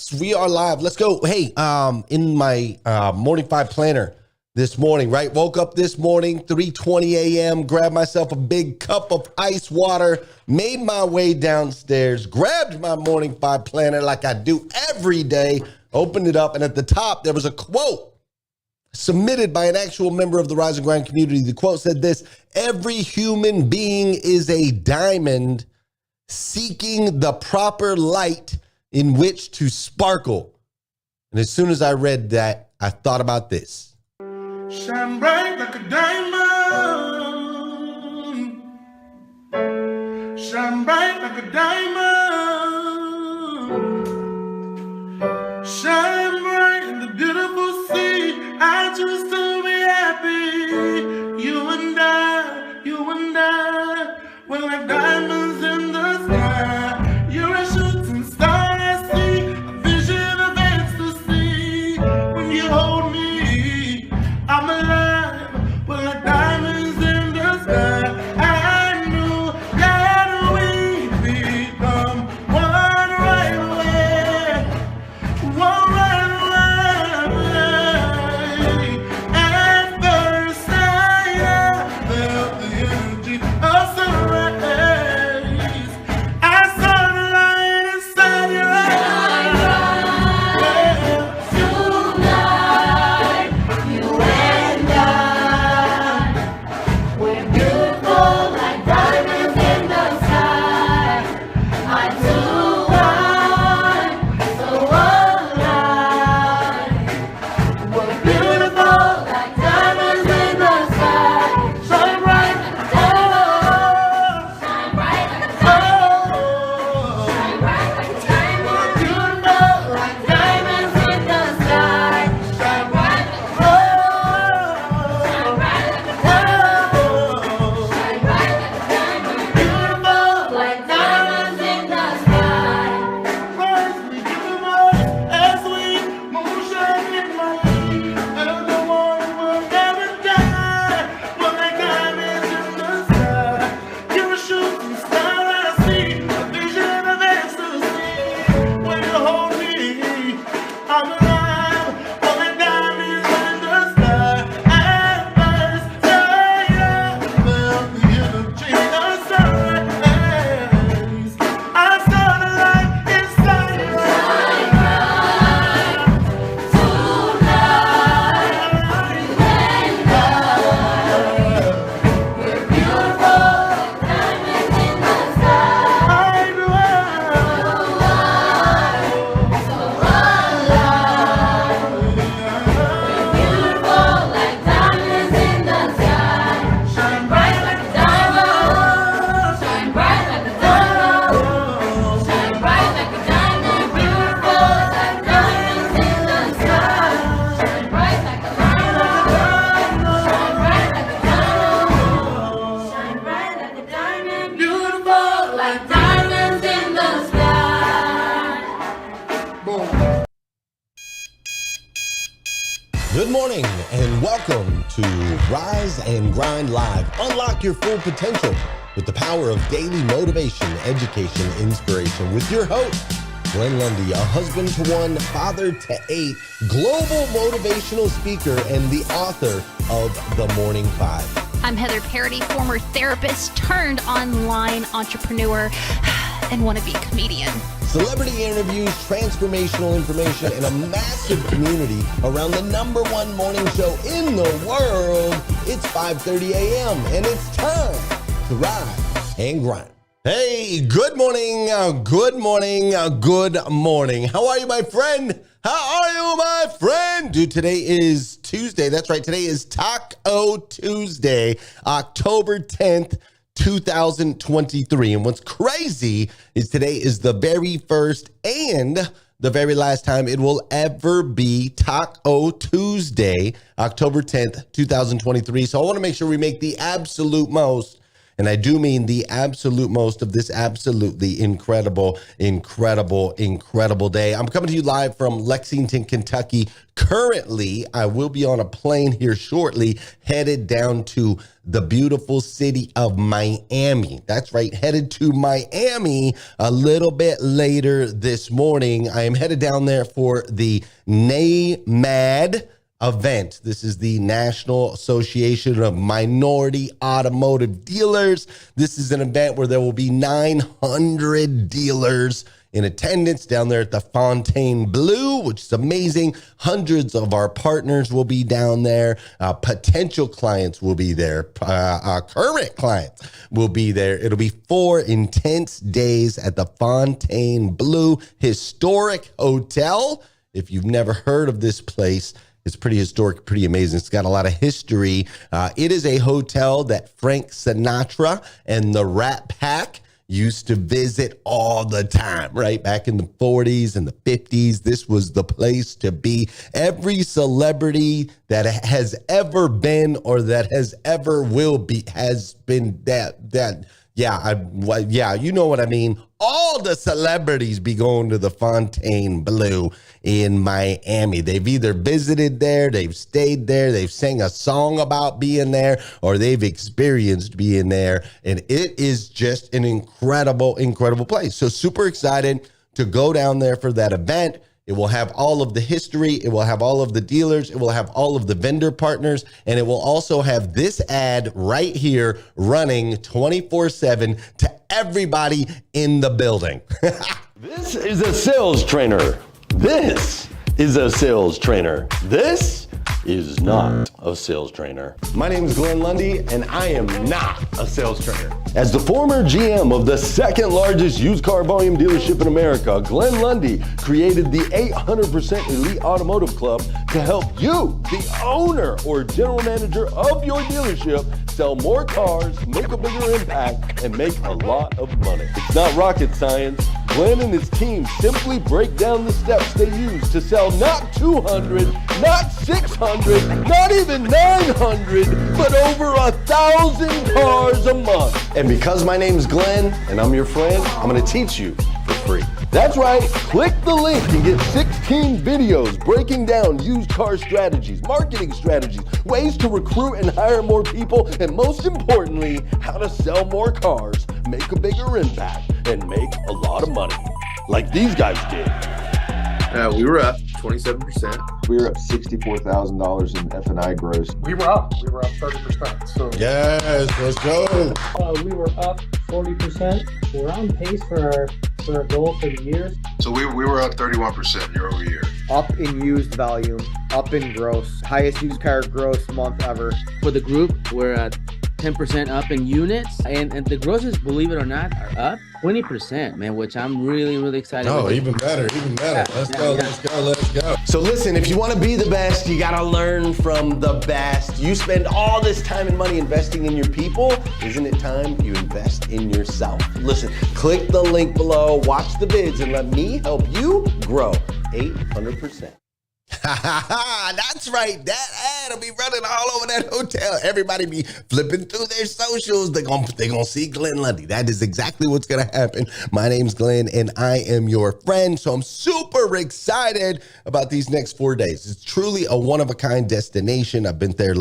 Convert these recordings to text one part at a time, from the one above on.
Yes, we are live. Let's go. Hey, in my morning 5 planner this morning, right? Woke up this morning, 3:20 a.m., grabbed myself a big cup of ice water, made my way downstairs, grabbed my morning 5 planner like I do every day, opened it up, and at the top, there was a quote submitted by an actual member of the Rise and Grind community. The quote said this: "Every human being is a diamond seeking the proper light in which to sparkle." And as soon as I read that, I thought about this. Shine bright like a diamond. Shine bright like a diamond. Shine bright in the beautiful sea. I choose to be happy. You and I, we're like diamonds in the sky. You're a shooting star, I see a vision of ecstasy. When you hold me, I'm alive. We're like diamonds in the sky. I knew that we'd become one right away. One right away. At first sight, I felt the energy of sun rays. I saw the light inside your eyes. Tonight, you and I, we're beautiful like diamonds in the sky. Eye to eye, so alive. We're beautiful like diamonds in the sky. Shine bright like a diamond. Shine bright like a diamond. Shine bright like a diamond. Beautiful like diamonds in the sky. Shine bright like a diamond. Shine bright like a diamond. Shine bright like a diamond. Beautiful like diamonds in the sky. First we give them all as we moonshine in my heat. And the one will never die. We're like diamonds in the sky. You're a shooting star, I see a vision of ecstasy. When you hold me, I'm alive. We're like diamonds in the sky. At first sight, I felt the energy of sun rays. I saw the light inside your eyes. We're beautiful like diamonds in the sky. I know So alive. Beautiful like diamonds in the sky. Shine bright like a diamond. Shine bright like a diamond. Shine bright like a diamond. Beautiful like diamonds in the sky. Shine bright like a diamond. Shine bright like a diamond. Shine bright like a diamond. Beautiful like diamonds in the sky. boom. Good morning and welcome to Rise and Grind Live. Unlock your full potential with the power of daily motivation, education, inspiration with your host, Glenn Lundy, a husband to 1, father to 8, global motivational speaker, and the author of The Morning 5. I'm Heather Parody, former therapist turned online entrepreneur and wannabe comedian. Celebrity interviews, transformational information, and a massive community around the #1 morning show in the world. It's 5:30 a.m. and it's time to rise and grind. Hey, good morning, good morning, good morning. How are you, my friend? How are you, my friend? Dude, today is Tuesday. That's right. Today is Taco Tuesday, October 10th. 2023. And what's crazy is today is the very first and the very last time it will ever be Taco Tuesday, October 10th, 2023. So I want to make sure we make the absolute most And I do mean the absolute most of this absolutely incredible, incredible, incredible day. I'm coming to you live from Lexington, Kentucky. Currently, I will be on a plane here shortly, headed down to the beautiful city of Miami. That's right, headed to Miami a little bit later this morning. I am headed down there for the NAMAD event. This is the National Association of Minority Automotive Dealers. This is an event where there will be 900 dealers in attendance down there at the Fontainebleau, which is amazing. Hundreds of our partners will be down there. Potential clients will be there. Current clients will be there. It'll be 4 intense days at the Fontainebleau Historic Hotel. If you've never heard of this place, it's pretty historic, pretty amazing. It's got a lot of history. It is a hotel that Frank Sinatra and the Rat Pack used to visit all the time, right? Back in the 40s and the 50s, this was the place to be. Every celebrity that has ever been or that has ever will be has been you know what I mean. All the celebrities be going to the Fontainebleau in Miami. They've either visited there, they've stayed there, they've sang a song about being there, or they've experienced being there. And it is just an incredible, incredible place. So super excited to go down there for that event. It will have all of the history. It will have all of the dealers. It will have all of the vendor partners. And it will also have this ad right here running 24/7 to everybody in the building. This is a sales trainer. This is a sales trainer. This is not a sales trainer. My name is Glenn Lundy, and I am not a sales trainer. As the former GM of the second largest used car volume dealership in America, Glenn Lundy created the 800% Elite Automotive Club to help you, the owner or general manager of your dealership, sell more cars, make a bigger impact, and make a lot of money. It's not rocket science. Glenn and his team simply break down the steps they use to sell not 200, not 600, not even 900, but over 1,000 cars a month. And because my name's Glenn and I'm your friend, I'm gonna teach you for free. That's right, click the link and get 16 videos breaking down used car strategies, marketing strategies, ways to recruit and hire more people, and most importantly, how to sell more cars, make a bigger impact, and make a lot of money, like these guys did. We were up 27%. We were up $64,000 in F&I gross. We were up 30%. So Yes, let's go. We were up 40%. We're on pace for our goal for the year. So we were up 31% year over year. Up in used volume, up in gross, highest used car gross month ever. For the group, we're at 10% up in units, and the grosses, believe it or not, are up 20%, man, which I'm really, really excited about. Oh, even better. Let's go. So listen, if you want to be the best, you got to learn from the best. You spend all this time and money investing in your people. Isn't it time you invest in yourself? Listen, click the link below, watch the vids, and let me help you grow 800%. That's right. That ad will be running all over that hotel. Everybody be flipping through their socials. They're gonna see Glenn Lundy. That is exactly what's gonna happen. My name's Glenn, and I am your friend. So I'm super excited about these next 4 days. It's truly a one-of-a-kind destination. I went there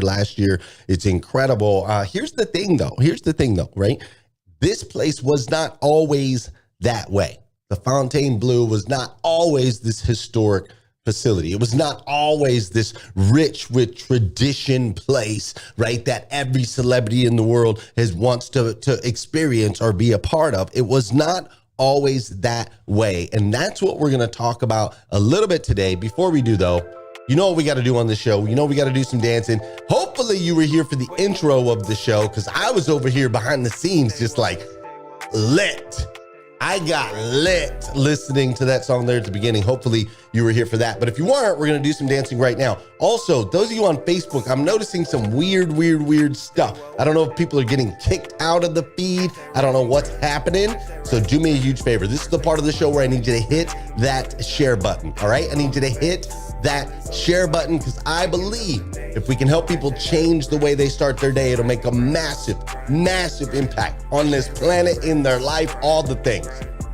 last year. It's incredible. Here's the thing, though. Right? This place was not always that way. The Fontainebleau was not always this historic facility. It was not always this rich with tradition place, right? That every celebrity in the world wants to experience or be a part of. It was not always that way. And that's what we're going to talk about a little bit today. Before we do, though, you know what we got to do on the show. You know we got to do some dancing. Hopefully you were here for the intro of the show, because I was over here behind the scenes just like lit. I got lit listening to that song there at the beginning. Hopefully you were here for that. But if you weren't, we're going to do some dancing right now. Also, those of you on Facebook, I'm noticing some weird stuff. I don't know if people are getting kicked out of the feed. I don't know what's happening. So do me a huge favor. This is the part of the show where I need you to hit that share button. All right? I need you to hit that share button, because I believe if we can help people change the way they start their day, it'll make a massive, massive impact on this planet, in their life, all the things.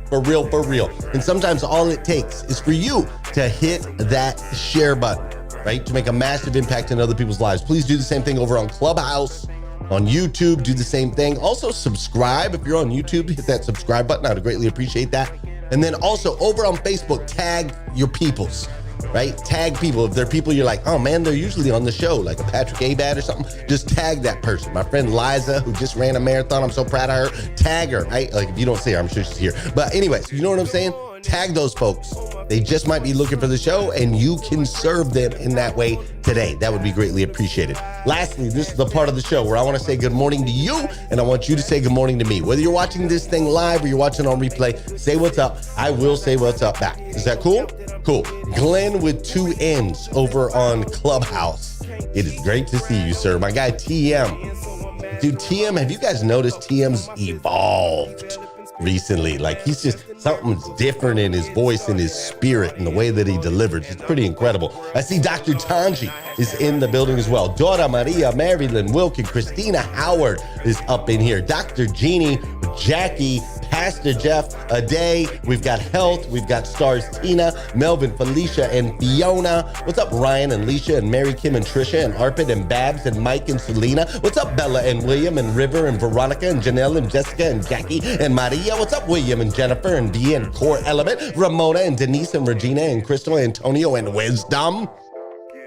For real, for real. And sometimes all it takes is for you to hit that share button, right? To make a massive impact in other people's lives. Please do the same thing over on Clubhouse, on YouTube, do the same thing. Also subscribe. If you're on YouTube, hit that subscribe button. I'd greatly appreciate that. And then also over on Facebook, tag your peoples, right? Tag people. If they're people you're like, oh man, they're usually on the show, like a Patrick Abad or something, just tag that person. My friend Liza, who just ran a marathon, I'm so proud of her. Tag her, right? Like if you don't see her, I'm sure she's here. But anyways, you know what I'm saying? Tag those folks. They just might be looking for the show, and you can serve them in that way today. That would be greatly appreciated. Lastly, this is the part of the show where I want to say good morning to you, and I want you to say good morning to me. Whether you're watching this thing live or you're watching on replay, say what's up. I will say what's up back. Is that cool? Cool. Glenn with 2 N's over on Clubhouse. It is great to see you, sir. My guy, TM. Dude, TM, have you guys noticed TM's evolved recently? Like, he's just, something's different in his voice and his spirit and the way that he delivers. It's pretty incredible. I see Dr. Tanji is in the building as well. Dora Maria, Marilyn Wilkin, Christina Howard is up in here. Dr. Jeannie, Jackie, Pastor Jeff, Aday. We've got Health. We've got Stars Tina, Melvin, Felicia, and Fiona. What's up, Ryan and Leisha and Mary Kim and Trisha and Arpit and Babs and Mike and Selena? What's up, Bella and William and River and Veronica and Janelle and Jessica and Jackie and Maria? What's up, William and Jennifer and Dee and Core Element, Ramona and Denise and Regina and Crystal, Antonio and Wisdom?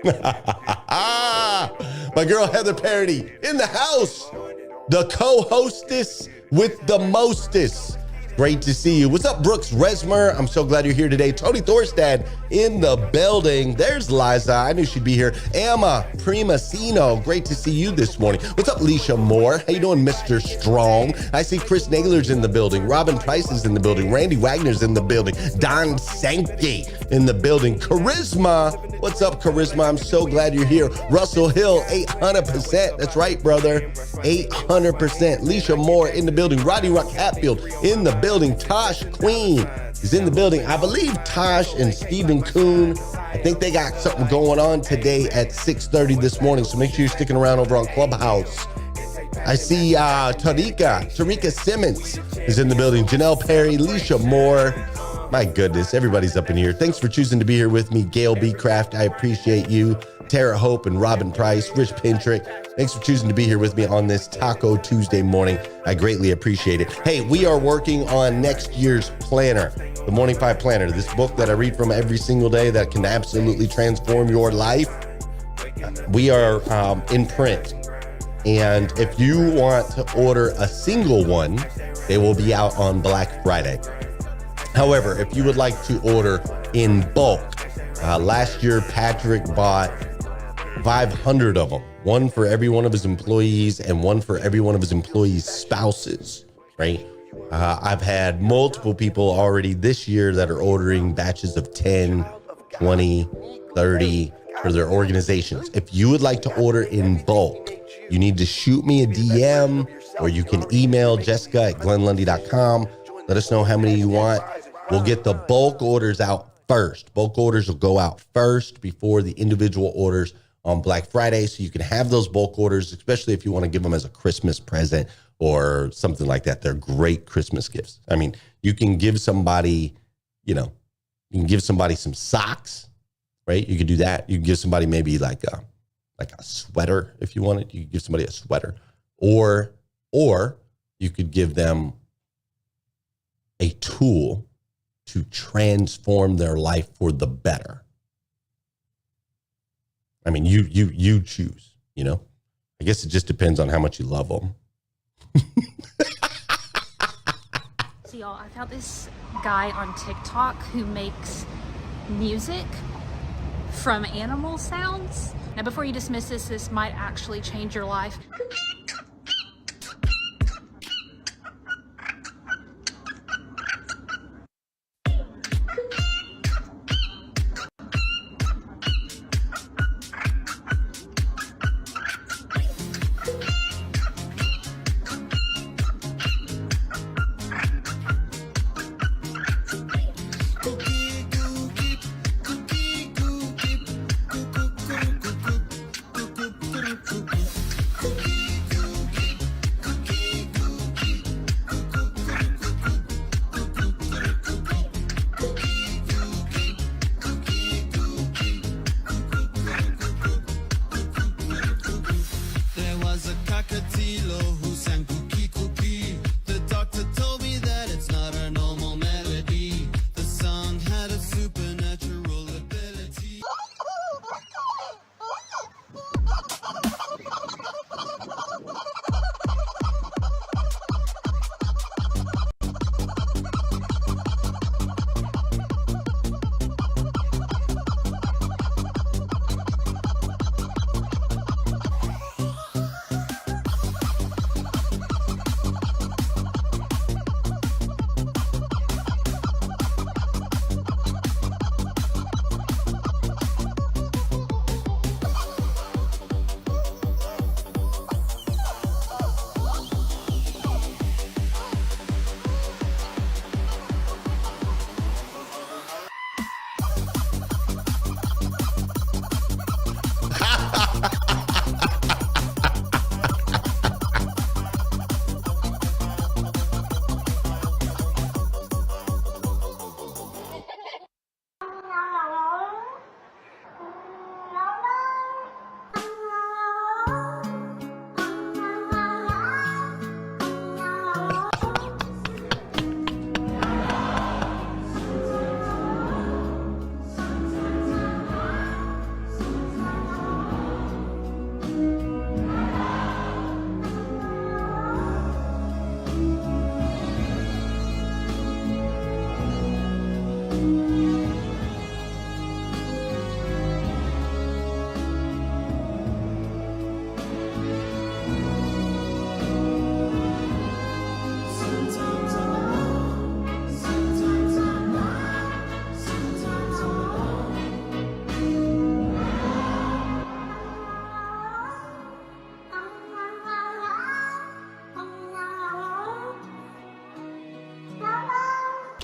My girl Heather Parody in the house, the co-hostess with the mostest. Great to see you. What's up, Brooks Resmer? I'm so glad you're here today. Tony Thorstad in the building. There's Liza. I knew she'd be here. Emma Primasino. Great to see you this morning. What's up, Leisha Moore? How you doing, Mr. Strong? I see Chris Nagler's in the building. Robin Price is in the building. Randy Wagner's in the building. Don Sankey in the building. Charisma. What's up, Charisma? I'm so glad you're here. Russell Hill, 800%. That's right, brother. 800%. Leisha Moore in the building. Roddy Rock Hatfield in the building. Tosh Queen is in the building. I believe Tosh and Stephen Kuhn, I think they got something going on today at 6:30 this morning, so make sure you're sticking around over on Clubhouse. I see Tarika Simmons is in the building. Janelle Perry, Leisha Moore. My goodness, everybody's up in here. Thanks for choosing to be here with me. Gail B. Craft, I appreciate you. Tara Hope and Robin Price, Rich Pintrick. Thanks for choosing to be here with me on this Taco Tuesday morning. I greatly appreciate it. Hey, we are working on next year's planner, the Morning 5 Planner, this book that I read from every single day that can absolutely transform your life. We are in print. And if you want to order a single one, they will be out on Black Friday. However, if you would like to order in bulk, last year Patrick bought 500 of them, one for every one of his employees and one for every one of his employees' spouses, right? I've had multiple people already this year that are ordering batches of 10, 20, 30 for their organizations. If you would like to order in bulk, you need to shoot me a DM, or you can email jessica@glennlundy.com. Let us know how many you want. We'll get the bulk orders out first. Bulk orders will go out first before the individual orders on Black Friday, so you can have those bulk orders, especially if you want to give them as a Christmas present or something like that. They're great Christmas gifts. I mean, you can give somebody, you can give somebody some socks, right? You could do that. You can give somebody maybe like a sweater if you wanted. You could give somebody a sweater, or you could give them a tool to transform their life for the better. I mean, you choose, I guess it just depends on how much you love them. So y'all, I found this guy on TikTok who makes music from animal sounds. Now, before you dismiss this might actually change your life.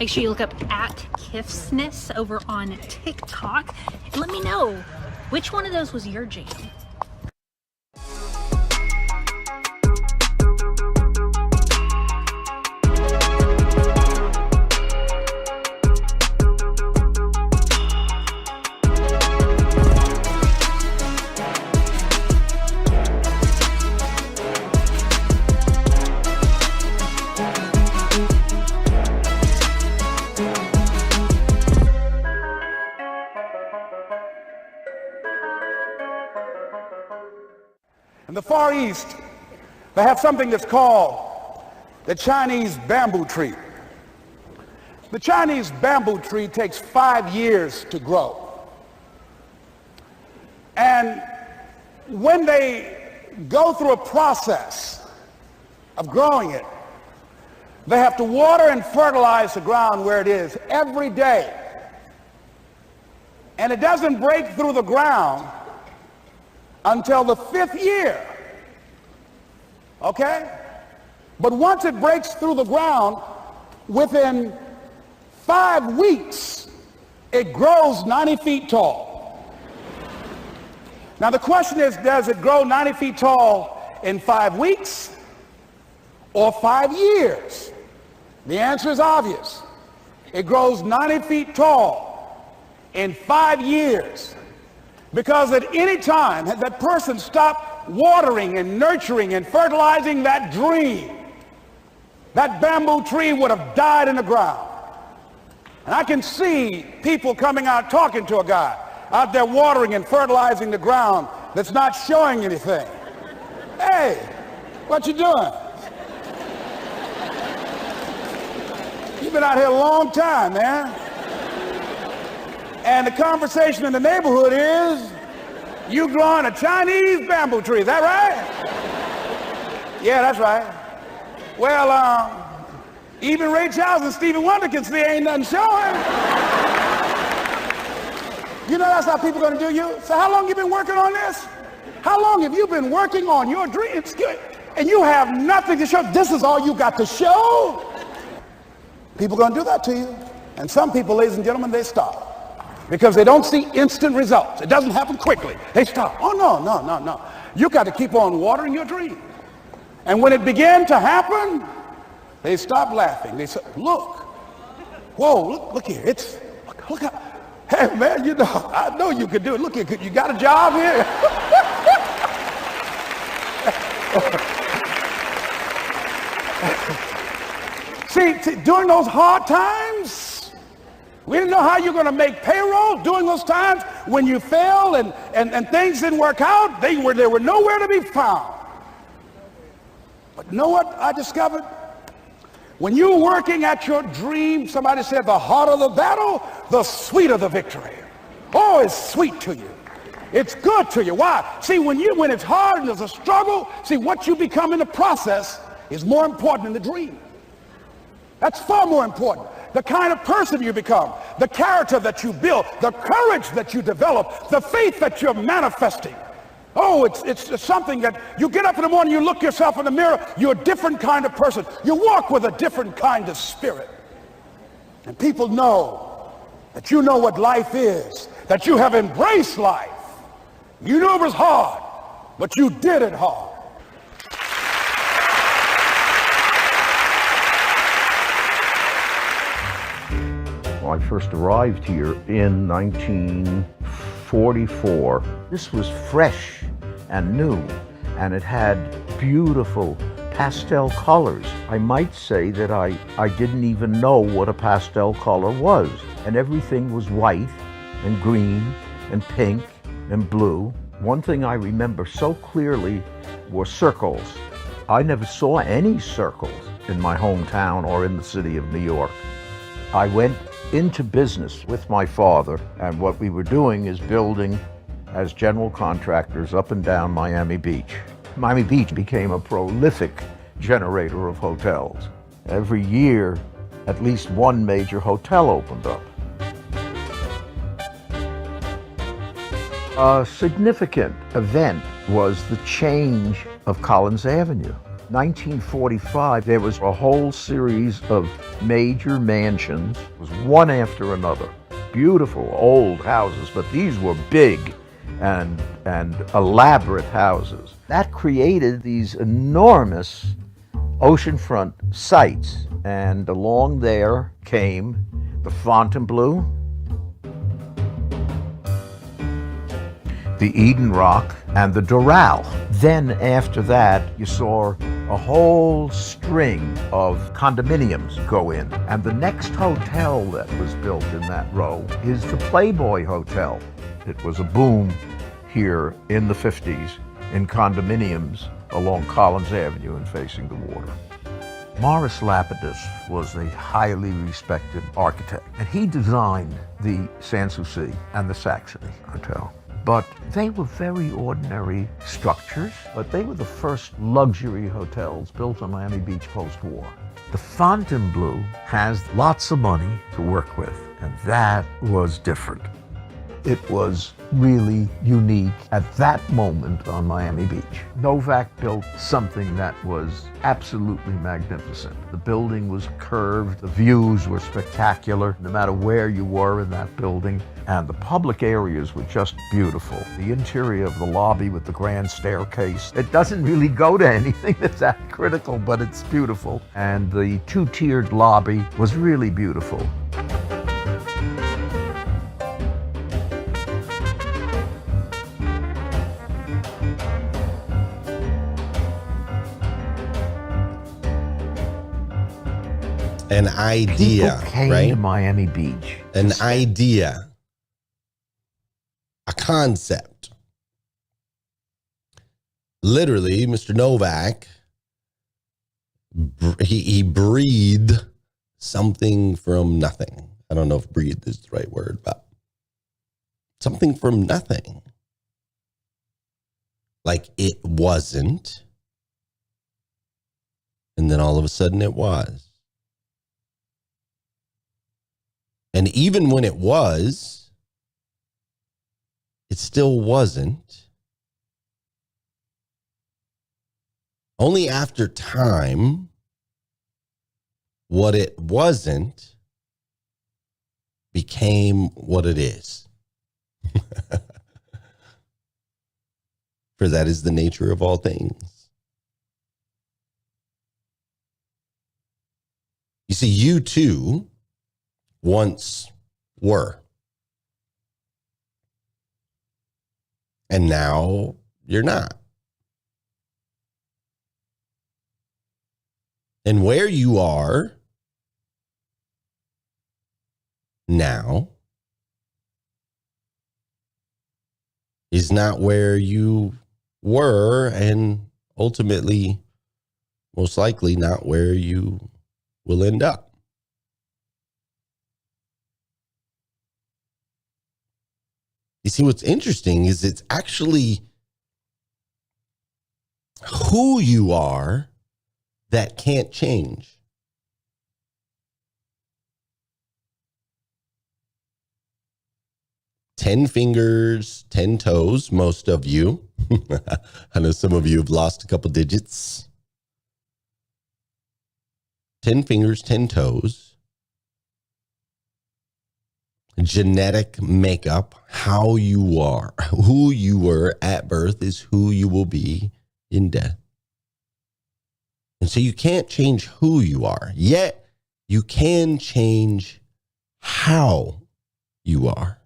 Make sure you look up @Kifsness over on TikTok and let me know which one of those was your jam. In the Far East, they have something that's called the Chinese bamboo tree. The Chinese bamboo tree takes 5 years to grow. And when they go through a process of growing it, they have to water and fertilize the ground where it is every day. And it doesn't break through the ground until the 5th year, okay? But once it breaks through the ground, within 5 weeks, it grows 90 feet tall. Now the question is, does it grow 90 feet tall in 5 weeks or 5 years? The answer is obvious. It grows 90 feet tall in 5 years. Because at any time had that person stopped watering and nurturing and fertilizing that dream, that bamboo tree would have died in the ground. And I can see people coming out talking to a guy out there watering and fertilizing the ground that's not showing anything. Hey, what you doing? You've been out here a long time, man. And the conversation in the neighborhood is, you growing a Chinese bamboo tree, is that right? Yeah, that's right. Well, even Ray Charles and Stevie Wonder can see ain't nothing showing. You know that's how people are going to do you? So how long you been working on this? How long have you been working on your dreams? And you have nothing to show. This is all you got to show? People are going to do that to you. And some people, ladies and gentlemen, they stop. Because they don't see instant results. It doesn't happen quickly. They stop. Oh, no. You got to keep on watering your dream. And when it began to happen, they stopped laughing. They said, look. Whoa, look here. Look how, hey, man, you know, I know you could do it. Look here, you got a job here? See, during those hard times, we didn't know how you're going to make payroll. During those times when you failed and things didn't work out, they were nowhere to be found. But you know what I discovered? When you're working at your dream, somebody said the harder the battle, the sweeter the victory. Oh, it's sweet to you. It's good to you. Why? See, when it's hard and there's a struggle, see, what you become in the process is more important than the dream. That's far more important. The kind of person you become, the character that you build, the courage that you develop, the faith that you're manifesting. Oh, it's something that you get up in the morning, you look yourself in the mirror, you're a different kind of person. You walk with a different kind of spirit. And people know that you know what life is, that you have embraced life. You knew it was hard, but you did it hard. I first arrived here in 1944. This was fresh and new, and it had beautiful pastel colors. I might say that I didn't even know what a pastel color was, and everything was white and green and pink and blue. One thing I remember so clearly were circles. I never saw any circles in my hometown or in the city of New York. I went into business with my father, and what we were doing is building as general contractors up and down Miami Beach. Miami Beach became a prolific generator of hotels. Every year, at least one major hotel opened up. A significant event was the change of Collins Avenue. 1945, there was a whole series of major mansions, it was one after another. Beautiful old houses, but these were big and elaborate houses. That created these enormous oceanfront sites, and along there came the Fontainebleau, the Eden Rock, and the Doral. Then after that, you saw a whole string of condominiums go in. And the next hotel that was built in that row is the Playboy Hotel. It was a boom here in the 50s in condominiums along Collins Avenue and facing the water. Morris Lapidus was a highly respected architect, and he designed the Sanssouci and the Saxony Hotel. But they were very ordinary structures, but they were the first luxury hotels built on Miami Beach post-war. The Fontainebleau has lots of money to work with, and that was different. It was really unique at that moment on Miami Beach. Novak built something that was absolutely magnificent. The building was curved, the views were spectacular, no matter where you were in that building, and the public areas were just beautiful. The interior of the lobby with the grand staircase, it doesn't really go to anything that's that critical, but it's beautiful. And the two-tiered lobby was really beautiful. An idea, People came right? to Miami Beach. An idea, a concept. Literally, Mr. Novak, he breathed something from nothing. I don't know if breathe is the right word, but something from nothing. Like it wasn't. And then all of a sudden it was. And even when it was, it still wasn't. Only after time, what it wasn't became what it is. For that is the nature of all things. You see, you too once were. And now you're not. And where you are now is not where you were, and ultimately, most likely not where you will end up. You see, what's interesting is it's actually who you are that can't change. Ten fingers, 10 toes, most of you. I know some of you have lost a couple digits. 10 fingers, 10 toes. Genetic makeup, how you are, who you were at birth is who you will be in death. And so you can't change who you are, yet you can change how you are.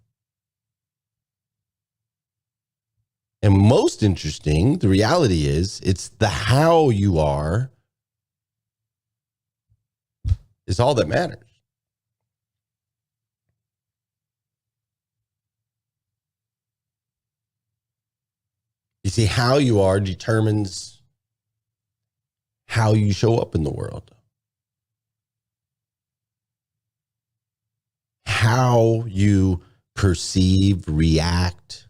And most interesting, the reality is, it's the how you are is all that matters. You see, how you are determines how you show up in the world. How you perceive, react,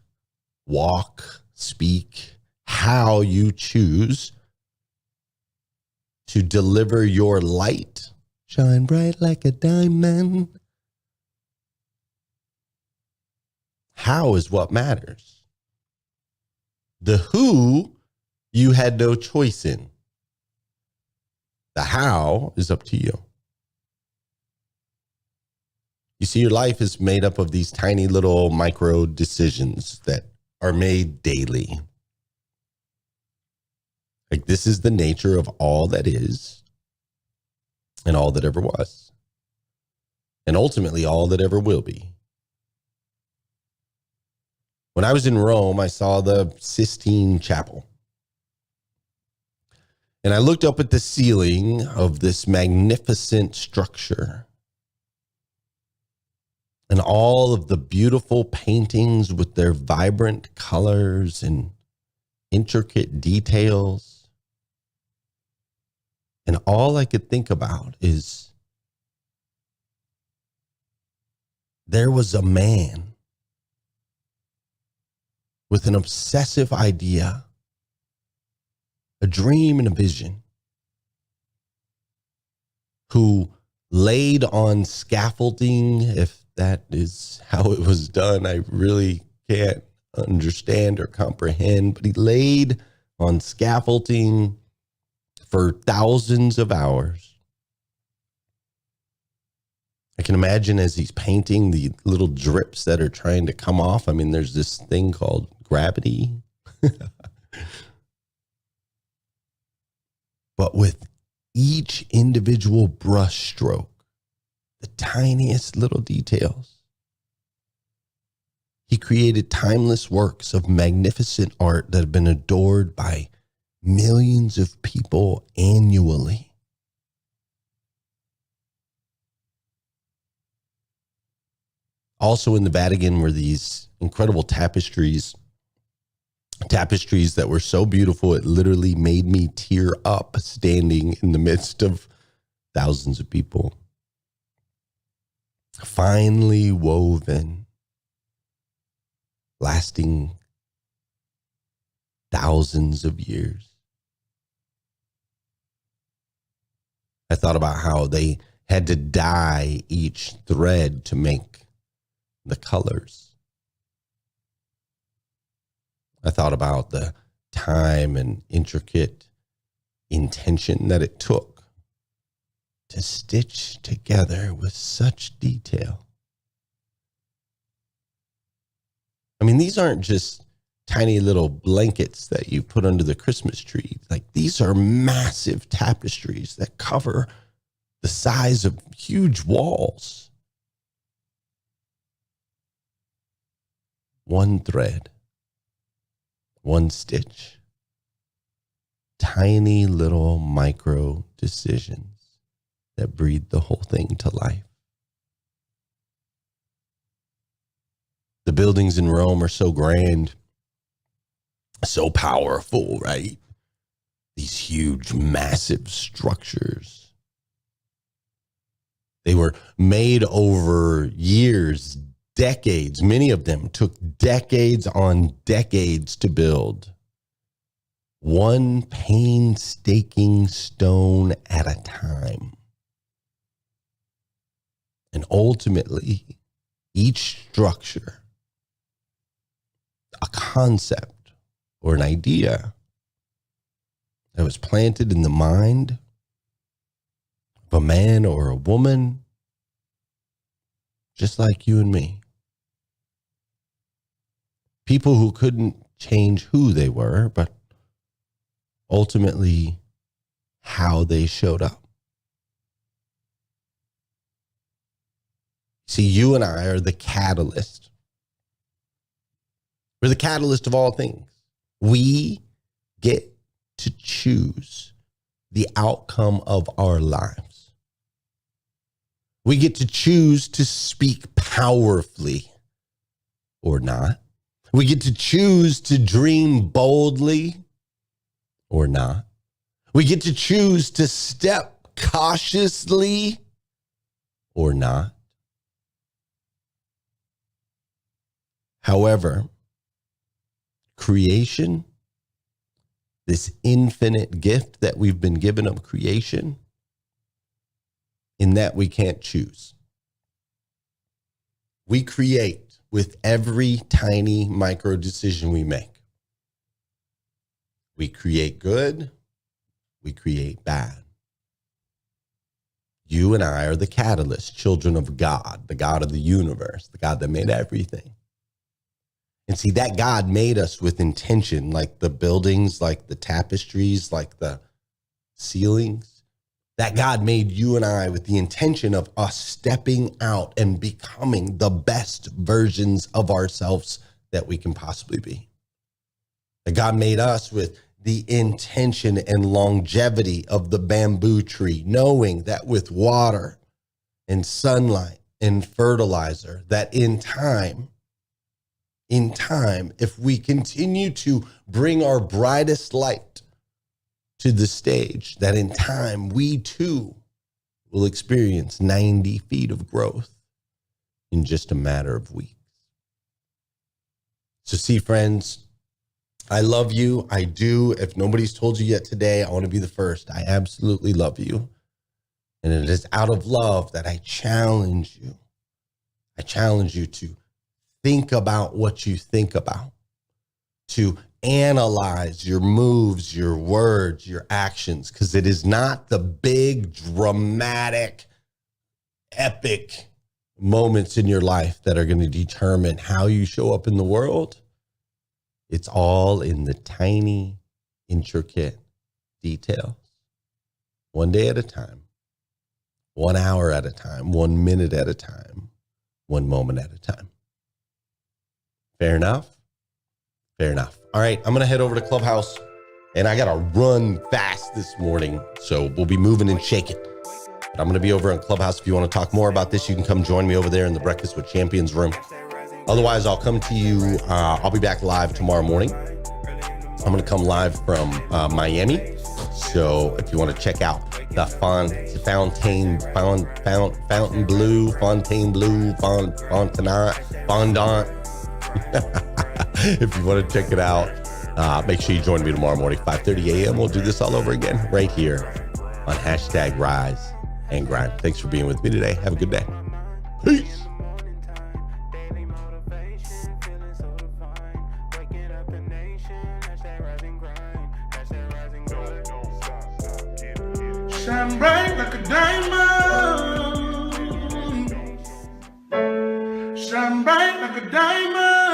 walk, speak, how you choose to deliver your light, shine bright like a diamond. How is what matters. The who you had no choice in. The how is up to you. You see, your life is made up of these tiny little micro decisions that are made daily. Like, this is the nature of all that is and all that ever was, and ultimately all that ever will be. When I was in Rome, I saw the Sistine Chapel. And I looked up at the ceiling of this magnificent structure. And all of the beautiful paintings with their vibrant colors and intricate details. And all I could think about is there was a man with an obsessive idea, a dream and a vision, who laid on scaffolding, if that is how it was done. I really can't understand or comprehend, but he laid on scaffolding for thousands of hours. I can imagine as he's painting the little drips that are trying to come off. I mean, there's this thing called gravity. But with each individual brush stroke, the tiniest little details, he created timeless works of magnificent art that have been adored by millions of people annually. Also in the Vatican were these incredible tapestries that were so beautiful it literally made me tear up standing in the midst of thousands of people. Finely woven, lasting thousands of years. I thought about how they had to dye each thread to make the colors. I thought about the time and intricate intention that it took to stitch together with such detail. I mean, these aren't just tiny little blankets that you put under the Christmas tree. Like, these are massive tapestries that cover the size of huge walls. One thread, one stitch, tiny little micro decisions that breathe the whole thing to life. The buildings in Rome are so grand, so powerful, right? These huge, massive structures. They were made over years, decades. Many of them took decades on decades to build. One painstaking stone at a time. And ultimately, each structure, a concept or an idea that was planted in the mind of a man or a woman, just like you and me. People who couldn't change who they were, but ultimately how they showed up. See, you and I are the catalyst. We're the catalyst of all things. We get to choose the outcome of our lives. We get to choose to speak powerfully or not. We get to choose to dream boldly or not. We get to choose to step cautiously or not. However, creation, this infinite gift that we've been given of creation, in that we can't choose. We create with every tiny micro decision we make. We create good, we create bad. You and I are the catalyst, children of God, the God of the universe, the God that made everything. And see, that God made us with intention, like the buildings, like the tapestries, like the ceilings. That God made you and I with the intention of us stepping out and becoming the best versions of ourselves that we can possibly be. That God made us with the intention and longevity of the bamboo tree, knowing that with water and sunlight and fertilizer, that in time, if we continue to bring our brightest light to the stage, that in time we too will experience 90 feet of growth in just a matter of weeks. So see, friends, I love you. I do. If nobody's told you yet today, I want to be the first. I absolutely love you. And it is out of love that I challenge you. I challenge you to think about what you think about, to analyze your moves, your words, your actions, because it is not the big, dramatic, epic moments in your life that are going to determine how you show up in the world. It's all in the tiny, intricate details. One day at a time, 1 hour at a time, 1 minute at a time, 1 moment at a time. Fair enough? Fair enough. All right, I'm going to head over to Clubhouse, and I got to run fast this morning, so we'll be moving and shaking. But I'm going to be over on Clubhouse. If you want to talk more about this, you can come join me over there in the Breakfast with Champions room. Otherwise, I'll come to you. I'll be back live tomorrow morning. I'm going to come live from Miami. So if you want to check out the Fontainebleau, Fondant. If you want to check it out, make sure you join me tomorrow morning, 5:30 a.m. We'll do this all over again right here on #Rise and Grind. Thanks for being with me today. Have a good day. Peace. Shine bright like a diamond. Shine bright like a diamond.